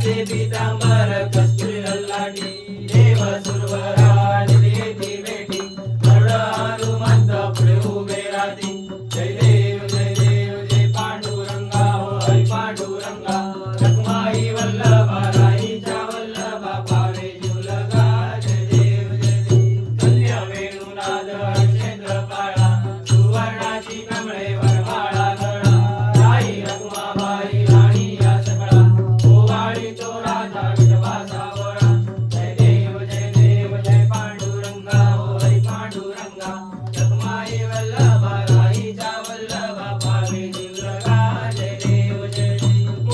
काचे पीतांबर कस्तुरी ललाटी देव सुरवरा निधेती बेटी गरुड हनुमंत पुढे उभे राहती जय देव जय पांडुरंगा हो हरी पांडुरंगा रखमाई वल्लभा राईच्या वल्लभा पावे जीव लगा जय देव कन्या वेणुनाद हरिश्चंद्र पाळा सुवर्णाची कमळे वरमाळा गळा राई रखमाबाई राणी या सकळा ओवाळी तो राजा विठवा सावळा जय देव जय पांडुरंगा हो हरी पांडुरंगा रखमाई वल्लभा राईच्या वल्लभा पावे जीव लगा जय देव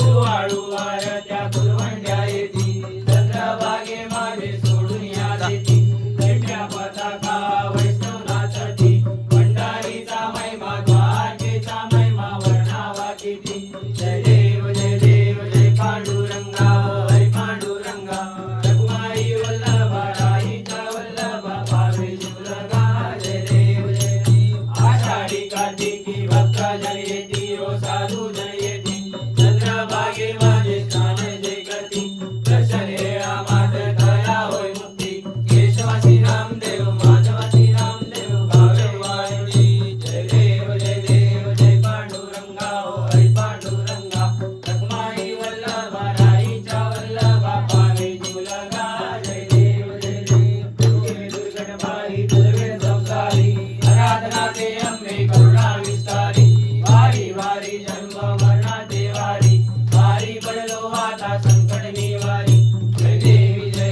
ओवाळू वारत्या कुलवंड्या येती चंद्रभागे माझे सोडून या देती दैत्या पताका वैष्णव नाचती भंडारीचा महिमा द्वारकेचा महिमा वर्णावा किती जय देव जय पांडुरंगा हरी पांडुरंगा रखमाई वल्लभा राईचा वल्लभा पावे जीव लगा जय देव आषाढी कार्तिकी भक्तजन येती ओ साधू जन येती चंद्रभागे माझे स्नान जे करती दर्शन हेळा मात दया होय मुक्ती केशवासी रामदेव माधवासी रामदेव भावे वाणी जय देव जय पांडुरंगा हो हरी पांडुरंगा रखमाई वल्लभा राईच्या वल्लभा पावे जीव लगा जय देव दुर्गे दुर्गटबाई दुर्गे संसारी आराधना ते अंबे करुणा विस्तारी वारी वारी जन्म मरणाचे वारी वारी पडलो आता संकट निवारी जय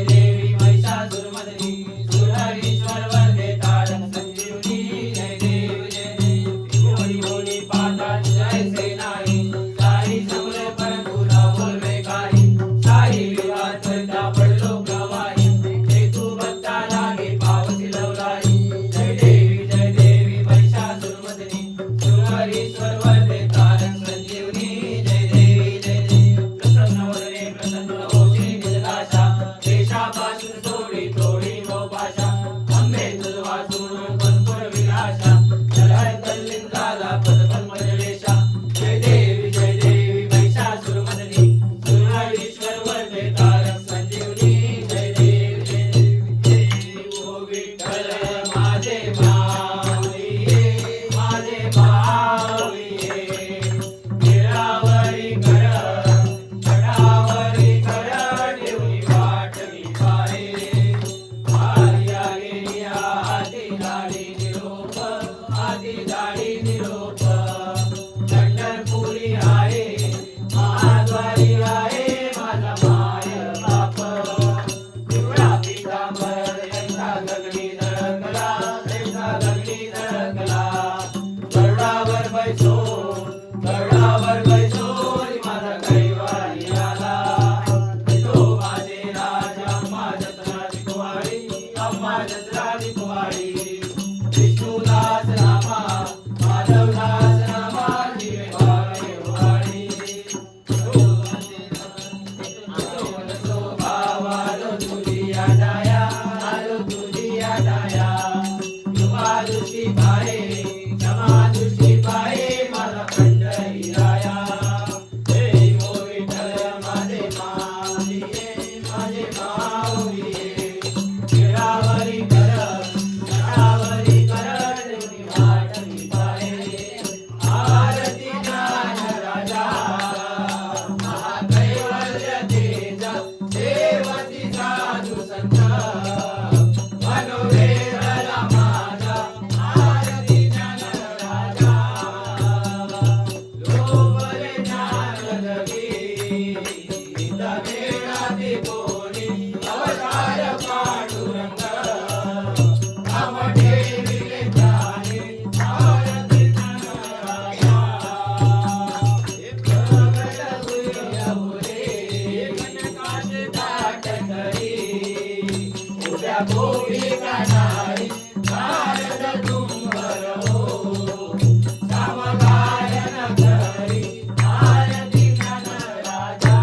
देवी महिषासुरमर्दिनी सुरहरीश्वर वंदे तारक संजीवनी जय देव होरी होरी पाता जय सेनाई साई समरे परंतु न बोलवे काही साई विवाद करता पडलो प्रवाही हेतू भक्ता लागे पावसी लवलाई जय देवी महिषासुरमर्दिनी सुरहरीश्वर वंदे तारक संजीवनी जय देवी प्रसन्न वदने प्रसन्न होशी निजलाशा देशापासून सोडी तोडी मोपाशा अंबे तुझ वाचून पंतुर विलाशा जलहर कल्लिंगाला पदपद्मजलेशा जय देवी महिषासुरमर्दिनी सुरहरीश्वर वंदे तारक संजीवनी जय देवी ओ विठ्ठल माझे माऊली माझे माऊली गिरावरी कर गडावरी कर देवनी वाटली पाये आर्या गेल्या आधी दाढी निरोप पंढरपुरी आहे महाद्वारी आहे माझा माय बाप पिवळा पीतांबर यांचा गगनी धडकला गरुडावर बैसो माझा कैवारी आला तो माझे राजा अम्मा जसराजी कुवारी विष्णुदास नामा माधवदास नामा जीवे भावे वाणी सो भावा आलो तुझी आडाया कृपा दृष्टी पाहे क्षमा दृष्टी पाहे माझा पंढरी राया जय हो विठ्ठल माझे माऊली गिरावरी कर देवनी वाटली पाहे आरती ज्ञान राजा महाकैवल्य तेजा देवती साधू संत मनोवेदला माझा आरती ज्ञान राजा लोभले ज्ञान जगी वेळाती कोणी अवतार पांडुरंग काम ठेविले त्याने आरती ज्ञान राजा प्रगट होईया बोले कनकाचे ताट करी उद्या भोगी काढारी भारत तुंबर हो समगायन करी आरती ज्ञान राजा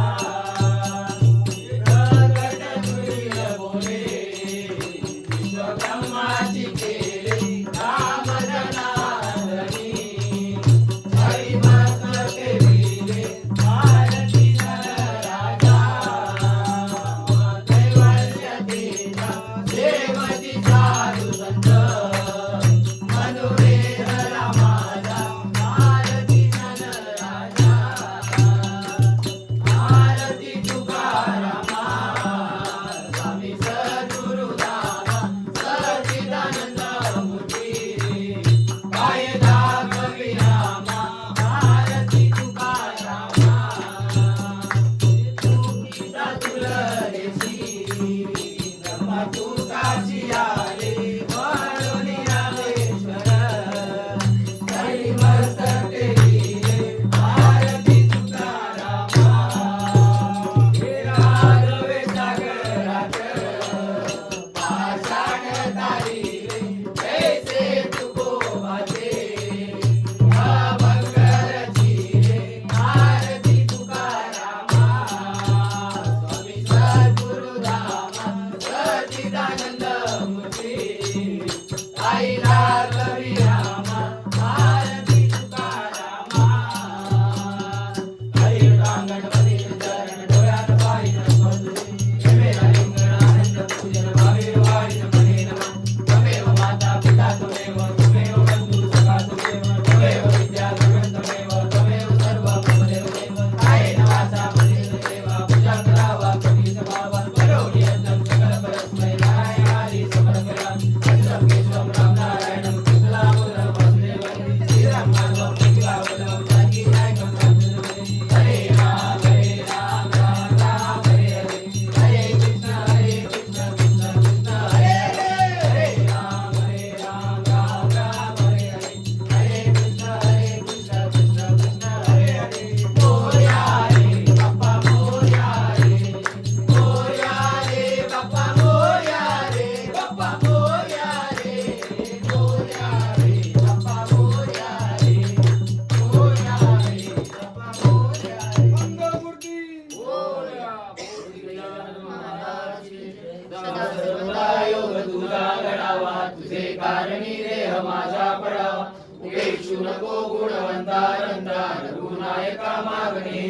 विसरू नको गुणवंता रंता रघुनायका मागणे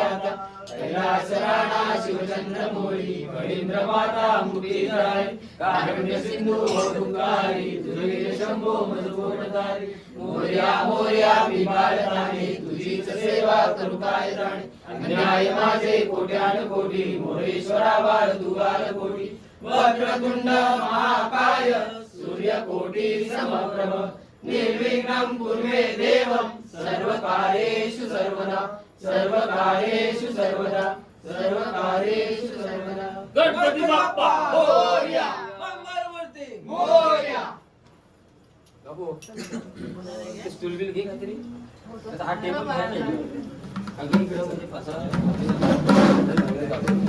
आता कैलास राणा शिवचंद्र मोरी कळींद्र माता मुक्ती धराई कारुण्य सिंधू दुःखारी तुझे शंभो मजबूरधारी मोर्या मोर्या मी बाळताने तुझीच सेवा करू काय जाणे अन्याय माझे कोट्यान कोटी मोरेश्वरा बाळ तू बाल कोटी वक्रतुंड महाकाय सूर्यकोटी समप्रभ निर्विघ्नं कुर्मे देवं सर्वकार्येषु सर्वदा सर्वकार्येषु सर्वदा सर्वकार्येषु सर्वदा गणपती बाप्पा मोरया. मंगलमूर्ती मोरया. बाबू स्टूल बिल घे काहीतरी आता हा टेबल घ्या नाही अगदी इकडे म्हणजे